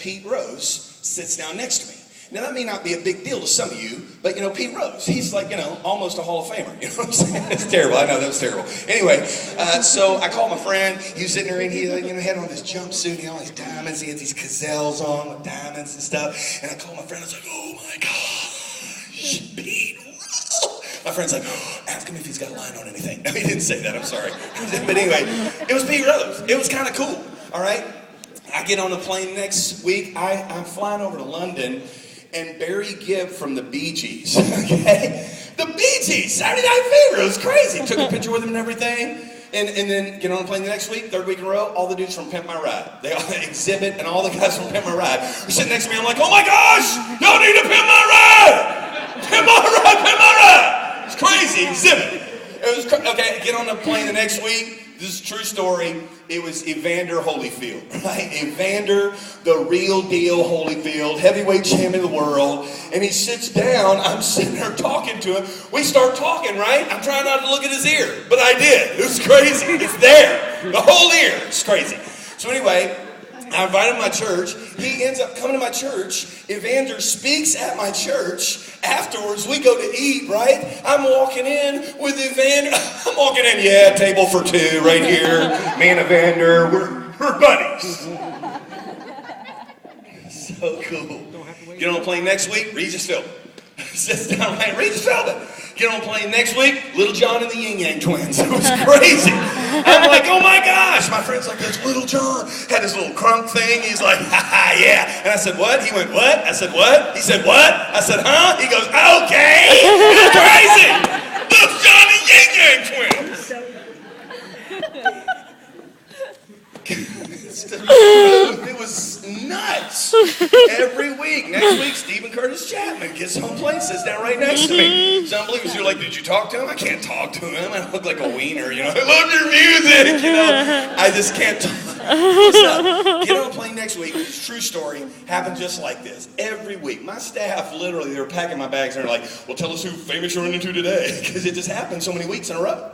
Pete Rose sits down next to me. Now, that may not be a big deal to some of you, but, Pete Rose, he's like, almost a Hall of Famer. You know what I'm saying? It's terrible. I know that was terrible. Anyway, so I called my friend. He was sitting there, and he had on this jumpsuit. He had all these diamonds. He had these gazelles on with diamonds and stuff. And I called my friend. I was like, oh, my gosh, Pete Rose. My friend's like, ask him if he's got a line on anything. No, he didn't say that. I'm sorry. But anyway, it was Pete Rose. It was kind of cool, all right? I get on the plane next week. I'm flying over to London. And Barry Gibb from the Bee Gees, okay? The Bee Gees, Saturday Night Fever, it was crazy. Took a picture with him and everything. And then get on the plane the next week, third week in a row, all the dudes from Pimp My Ride. They all Exhibit and all the guys from Pimp My Ride were sitting next to me. I'm like, oh my gosh, y'all need to Pimp My Ride! Pimp My Ride, Pimp My Ride! It's crazy, Exhibit. It was okay, get on the plane the next week. This is a true story. It was Evander Holyfield, right? Evander, the real deal Holyfield, heavyweight champion of the world. And he sits down. I'm sitting there talking to him. We start talking, right? I'm trying not to look at his ear, but I did. It was crazy. It's there. The whole ear. It's crazy. So anyway, I invited him to my church. He ends up coming to my church. Evander speaks at my church. Afterwards, we go to eat, right? I'm walking in with Evander. I'm walking in, yeah, table for two right here. Me and Evander, we're buddies. So cool. Get on a plane next week, Regis Philbin. Sits down, man, Regis Philbin. Get on a plane next week, Little John and the Yin Yang Twins. It was crazy. I'm like, oh my gosh. My friend's like, that's Little John. Had his little crunk thing. He's like, ha ha, yeah. And I said, what? He went, what? I said, what? He said, what? I said, huh? He goes, okay. It's crazy. Little John and Yin Yang Twins. It was nuts. Every week. Next week, Stephen Curtis Chapman gets on plane, sits down right next to me. It's unbelievable. You're like, did you talk to him? I can't talk to him. I look like a wiener, I love your music, I just can't talk. So, get on a plane next week. It's a true story. Happened just like this. Every week. My staff, literally, they were packing my bags, and they're like, well, tell us who famous you're running into today. Because it just happened so many weeks in a row.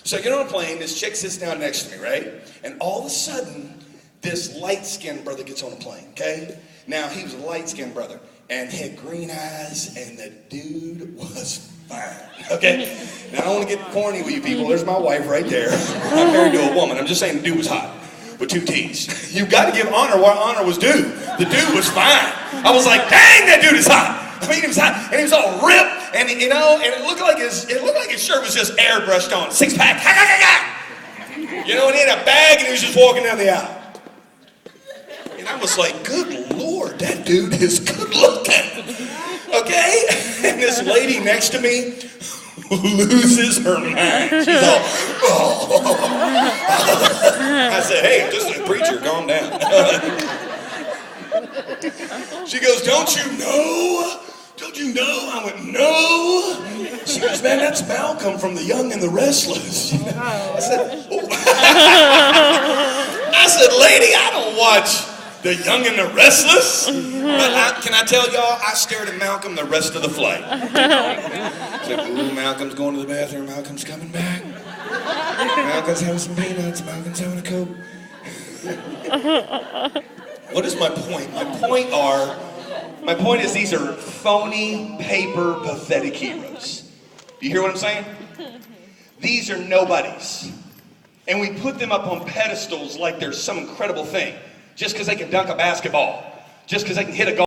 So I get on a plane. This chick sits down next to me, right? And all of a sudden, this light-skinned brother gets on a plane, okay? Now, he was a light-skinned brother and had green eyes, and the dude was fine, okay? Now, I don't want to get corny with you people. There's my wife right there. I'm married to a woman. I'm just saying the dude was hot with two T's. You've got to give honor where honor was due. The dude was fine. I was like, dang, that dude is hot. I mean, he was hot, and he was all ripped, and and it looked like his shirt was just airbrushed on, six-pack, and he had a bag, and he was just walking down the aisle. And I was like, good Lord, that dude is good looking. Okay? And this lady next to me loses her mind. She's all, oh. I said, hey, this is a preacher, calm down. She goes, don't you know? Don't you know? I went, no. She goes, man, that's Malcolm from The Young and the Restless. I said, oh. I said, lady, I don't watch The Young and the Restless. But can I tell y'all, I stared at Malcolm the rest of the flight. I said, ooh, Malcolm's going to the bathroom. Malcolm's coming back. Malcolm's having some peanuts. Malcolm's having a Coke. What is my point? My point is these are phony, paper, pathetic heroes. You hear what I'm saying? These are nobodies. And we put them up on pedestals like they're some incredible thing. Just because they can dunk a basketball. Just because they can hit a golf